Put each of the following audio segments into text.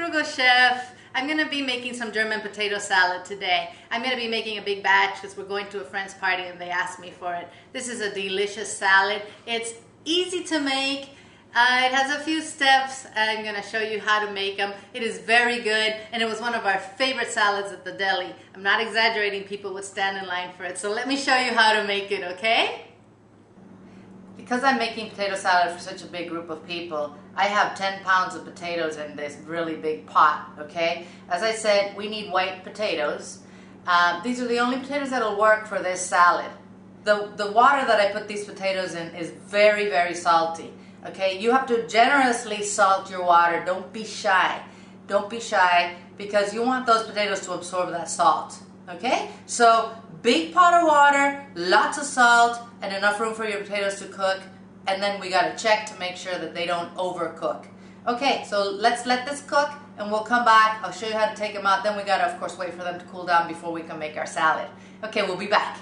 Frugal Chef. I'm going to be making some German potato salad today. I'm going to be making a big batch because we're going to a friend's party and they asked me for it. This is a delicious salad. It's easy to make. It has a few steps. I'm going to show you how to make them. It is very good, and it was one of our favorite salads at the deli. I'm not exaggerating, people would stand in line for it. So let me show you how to make it, okay? Because I'm making potato salad for such a big group of people, I have 10 pounds of potatoes in this really big pot, okay? As I said, we need white potatoes. These are the only potatoes that'll work for this salad. The water that I put these potatoes in is very, very salty. Okay, you have to generously salt your water. Don't be shy. Don't be shy because you want those potatoes to absorb that salt. Okay, so big pot of water, lots of salt, and enough room for your potatoes to cook. And then we got to check to make sure that they don't overcook. Okay, so let's let this cook and we'll come back. I'll show you how to take them out. Then we got to, of course, wait for them to cool down before we can make our salad. Okay, we'll be back.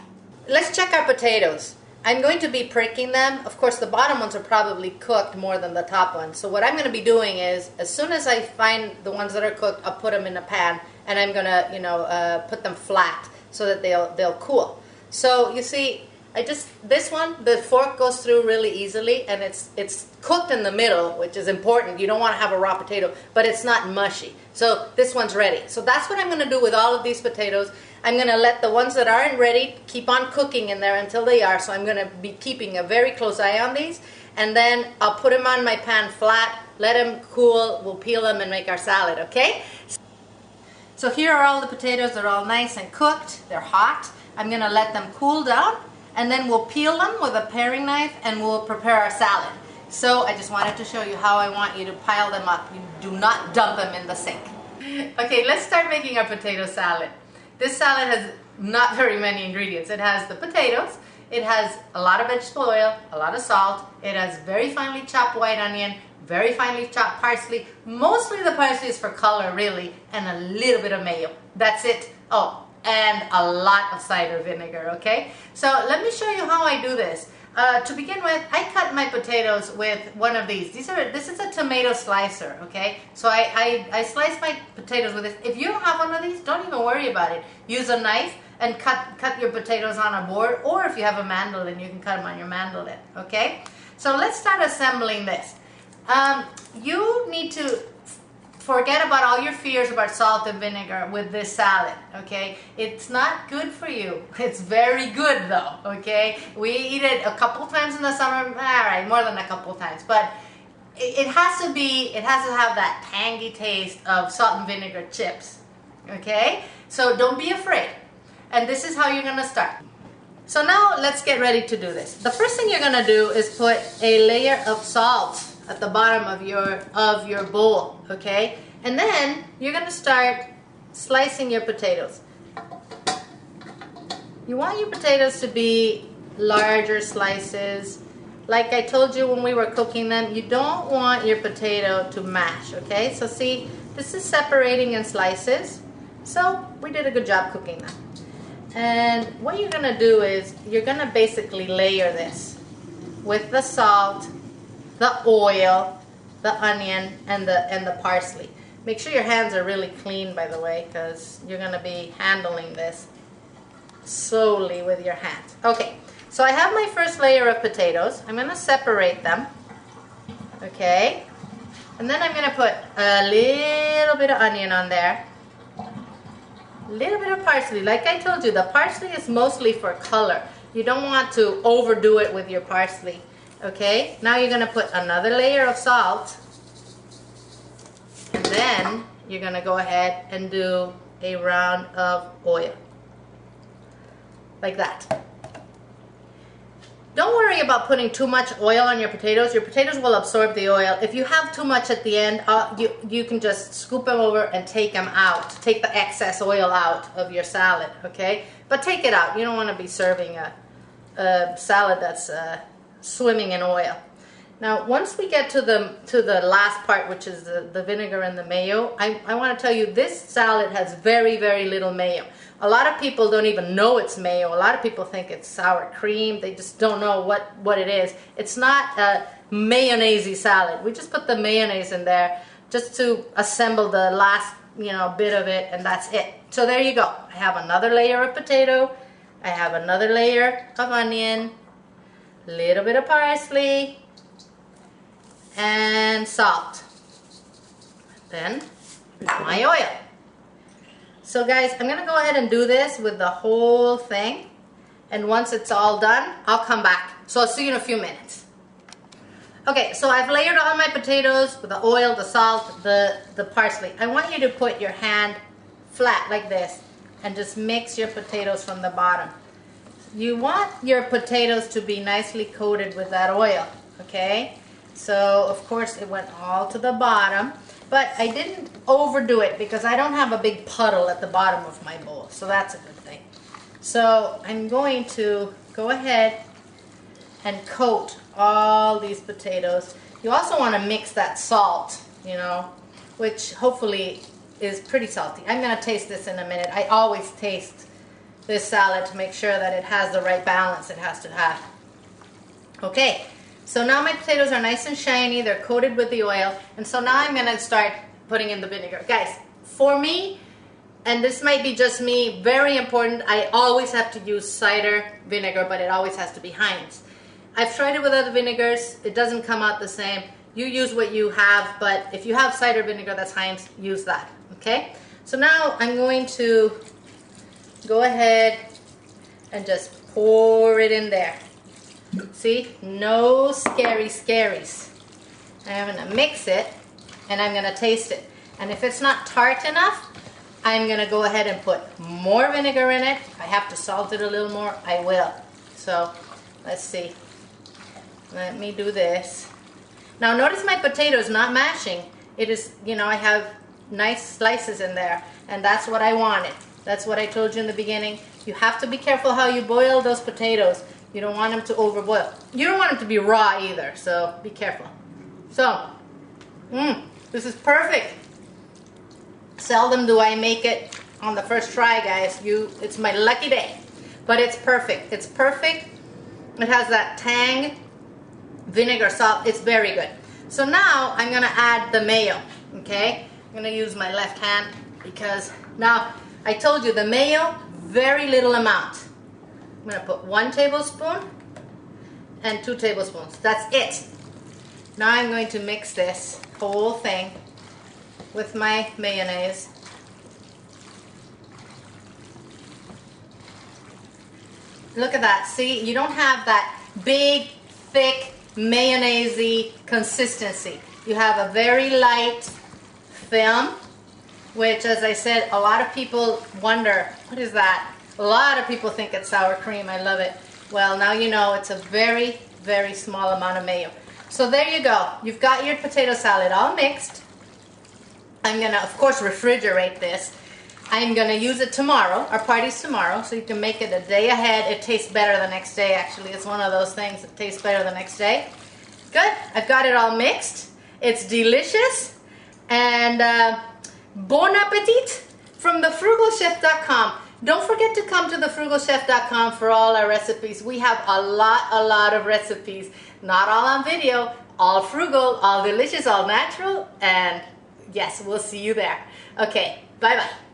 Let's check our potatoes. I'm going to be pricking them. Of course, the bottom ones are probably cooked more than the top ones. So what I'm going to be doing is, as soon as I find the ones that are cooked, I'll put them in a pan, and I'm going to, put them flat so that they'll cool. So you see, this one, the fork goes through really easily, and it's cooked in the middle, which is important. You don't want to have a raw potato, but it's not mushy. So this one's ready. So that's what I'm going to do with all of these potatoes. I'm going to let the ones that aren't ready keep on cooking in there until they are. So I'm going to be keeping a very close eye on these. And then I'll put them on my pan flat, let them cool, we'll peel them and make our salad, okay? So here are all the potatoes. They're all nice and cooked. They're hot. I'm going to let them cool down. And then we'll peel them with a paring knife and we'll prepare our salad. So I just wanted to show you how I want you to pile them up. You do not dump them in the sink. Okay, let's start making our potato salad. This salad has not very many ingredients. It has the potatoes, it has a lot of vegetable oil, a lot of salt, it has very finely chopped white onion, very finely chopped parsley. Mostly the parsley is for color really, and a little bit of mayo. That's it. Oh, and a lot of cider vinegar, okay? So let me show you how I do this. To begin with, I cut my potatoes with one of these. This is a tomato slicer, okay? So I slice my potatoes with this. If you don't have one of these, don't even worry about it. Use a knife and cut your potatoes on a board, or if you have a mandolin, you can cut them on your mandolin, okay? So let's start assembling this. You need to forget about all your fears about salt and vinegar with this salad, okay? It's not good for you. It's very good though, okay? We eat it a couple times in the summer, all right, more than a couple times, but it has to have that tangy taste of salt and vinegar chips, okay? So don't be afraid. And this is how you're gonna start. So now let's get ready to do this. The first thing you're gonna do is put a layer of salt at the bottom of your bowl, okay? And then you're gonna start slicing your potatoes. You want your potatoes to be larger slices. Like I told you when we were cooking them, you don't want your potato to mash, okay? So see, this is separating in slices. So we did a good job cooking them. And what you're gonna do is you're gonna basically layer this with the salt, the oil, the onion, and the parsley. Make sure your hands are really clean, by the way, because you're going to be handling this slowly with your hands. Okay, so I have my first layer of potatoes. I'm going to separate them, okay? And then I'm going to put a little bit of onion on there, a little bit of parsley. Like I told you, the parsley is mostly for color. You don't want to overdo it with your parsley. Okay, now you're going to put another layer of salt, and then you're going to go ahead and do a round of oil, like that. Don't worry about putting too much oil on your potatoes. Your potatoes will absorb the oil. If you have too much at the end, you can just scoop them over and take them out. Take the excess oil out of your salad, okay? But take it out. You don't want to be serving a salad that's swimming in oil. Now, once we get to the last part, which is the vinegar and the mayo, I want to tell you this salad has very, very little mayo. A lot of people don't even know it's mayo. A lot of people think it's sour cream. They just don't know what it is. It's not a mayonnaise salad. We just put the mayonnaise in there just to assemble the last, you know, bit of it, and that's it. So there you go. I have another layer of potato. I have another layer of onion, a little bit of parsley, and salt. Then my oil. So guys, I'm gonna go ahead and do this with the whole thing, and once it's all done, I'll come back. So I'll see you in a few minutes. Okay, so I've layered all my potatoes with the oil, the salt, the parsley. I want you to put your hand flat like this and just mix your potatoes from the bottom. You want your potatoes to be nicely coated with that oil, okay? So of course it went all to the bottom, but I didn't overdo it because I don't have a big puddle at the bottom of my bowl, so that's a good thing. So I'm going to go ahead and coat all these potatoes. You also want to mix that salt, you know, which hopefully is pretty salty. I'm going to taste this in a minute. I always taste this salad to make sure that it has the right balance it has to have. Okay, so now my potatoes are nice and shiny. They're coated with the oil. And so now I'm going to start putting in the vinegar. Guys, for me, and this might be just me, very important, I always have to use cider vinegar, but it always has to be Heinz. I've tried it with other vinegars. It doesn't come out the same. You use what you have, but if you have cider vinegar that's Heinz, use that, okay? So now I'm going to go ahead and just pour it in there. See, no scaries. I'm gonna mix it and I'm gonna taste it. And if it's not tart enough, I'm gonna go ahead and put more vinegar in it. If I have to salt it a little more, I will. So let's see. Let me do this. Now notice my potato is not mashing. It is, you know, I have nice slices in there, and that's what I wanted. That's what I told you in the beginning. You have to be careful how you boil those potatoes. You don't want them to overboil. You don't want them to be raw either, so be careful. So, this is perfect. Seldom do I make it on the first try, guys. It's my lucky day, but it's perfect. It's perfect. It has that tang, vinegar, salt. It's very good. So now I'm gonna add the mayo, okay? I'm gonna use my left hand because now I told you the mayo, very little amount. I'm gonna put 1 tablespoon and 2 tablespoons. That's it. Now I'm going to mix this whole thing with my mayonnaise. Look at that. See, you don't have that big, thick, mayonnaise-y consistency. You have a very light film, which, as I said, a lot of people wonder, what is that? A lot of people think it's sour cream. I love it. Well, now you know it's a very, very small amount of mayo. So there you go. You've got your potato salad all mixed. I'm gonna, of course, refrigerate this. I'm gonna use it tomorrow. Our party's tomorrow, so you can make it a day ahead. It tastes better the next day, actually. It's one of those things that tastes better the next day. Good. I've got it all mixed. It's delicious. And bon appetit from thefrugalchef.com. Don't forget to come to thefrugalchef.com for all our recipes. We have a lot of recipes. Not all on video, all frugal, all delicious, all natural, and yes, we'll see you there. Okay, bye-bye.